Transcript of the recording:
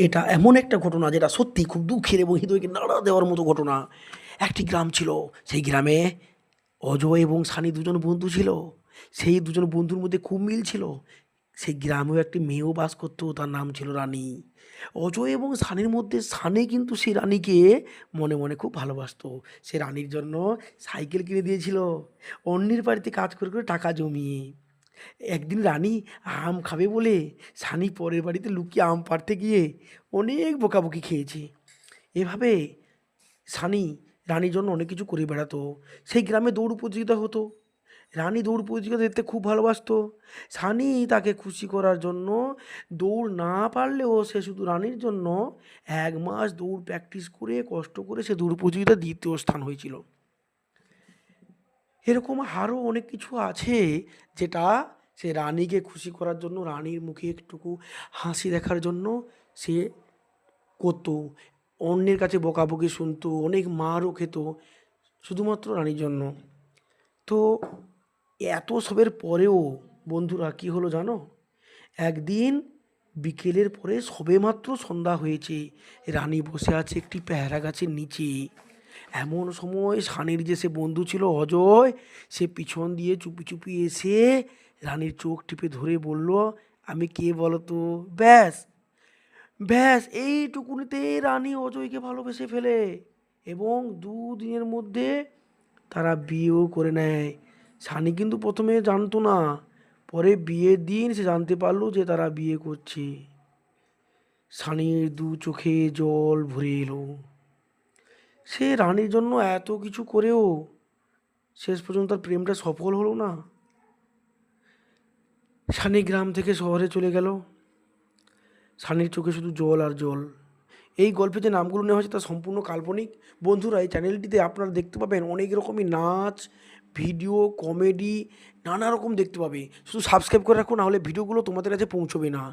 এটা এমন একটা ঘটনা যেটা সত্যি খুব দুঃখের এবং হৃদয়কে নাড়া দেওয়ার মতো ঘটনা। একটি গ্রাম ছিল। সেই গ্রামে অজয় এবং সানি দুজন বন্ধু ছিল। সেই দুজন বন্ধুর মধ্যে খুব মিল ছিল। সেই গ্রামেও একটি মেয়েও বাস করতো, তার নাম ছিল রানী। অজয় এবং সানির মধ্যে সানি কিন্তু সেই রানীকে মনে মনে খুব ভালোবাসতো। সে রানীর জন্য সাইকেল কিনে দিয়েছিল, অন্যের বাড়িতে কাজ করে করে টাকা জমিয়ে। একদিন রানী আম খাবে বলে সানি পরের বাড়িতে লুকিয়ে আম পাড়তে গিয়ে অনেক বকাবকি খেয়েছে। এভাবে সানি রানীর জন্য অনেক কিছু করে বেড়াতো। সেই গ্রামে দৌড় প্রতিযোগিতা হতো। রানী দৌড় প্রতিযোগিতা দেখতে খুব ভালোবাসতো। সানি তাকে খুশি করার জন্য দৌড় না পারলেও সে শুধু রানীর জন্য 1 মাস দৌড় প্র্যাকটিস করে কষ্ট করে সে দৌড় প্রতিযোগিতা দ্বিতীয় স্থান হয়েছিল। এরকম আরও অনেক কিছু আছে যেটা সে রানীকে খুশি করার জন্য, রানীর মুখে একটুকু হাসি দেখার জন্য সে করতো। অন্যের কাছে বকাবকি শুনতো, অনেক মারও খেত শুধুমাত্র রানীর জন্য। তো এত সবের পরেও বন্ধুরা কি হলো জানো? একদিন বিকেলের পরে সবেমাত্র সন্ধ্যা হয়েছে, রানী বসে আছে একটি পেয়ারা গাছের নিচে। এমন সময় সানির যে সে বন্ধু ছিল অজয়, সে পিছন দিয়ে চুপি চুপি এসে রানীর চোখ টিপে ধরে বলল, আমি কে বলো তো? ব্যাস ব্যাস এইটুকুনিতে রানী অজয়কে ভালোবেসে ফেলে এবং 2 দিনের মধ্যে তারা বিয়েও করে নেয়। সানি কিন্তু প্রথমে জানতো না, পরে বিয়ের দিন সে জানতে পারলো যে তারা বিয়ে করছে। সানির 2 চোখে জল ভরে এলো। সে রানীর জন্য এত কিছু করেও শেষ পর্যন্ত তার প্রেমটা সফল হলো না। সানি গ্রাম থেকে শহরে চলে গেল। সানির চোখে শুধু জল আর জল। এই গল্পে যে নামগুলো নেওয়া হয়েছে তা সম্পূর্ণ কাল্পনিক। বন্ধুরা, এই চ্যানেলটিতে আপনারা দেখতে পাবেন অনেক রকমই নাচ, ভিডিও, কমেডি, নানা রকম দেখতে পাবে। শুধু সাবস্ক্রাইব করে রাখুন, নাহলে ভিডিওগুলো তোমাদের কাছে পৌঁছবে না।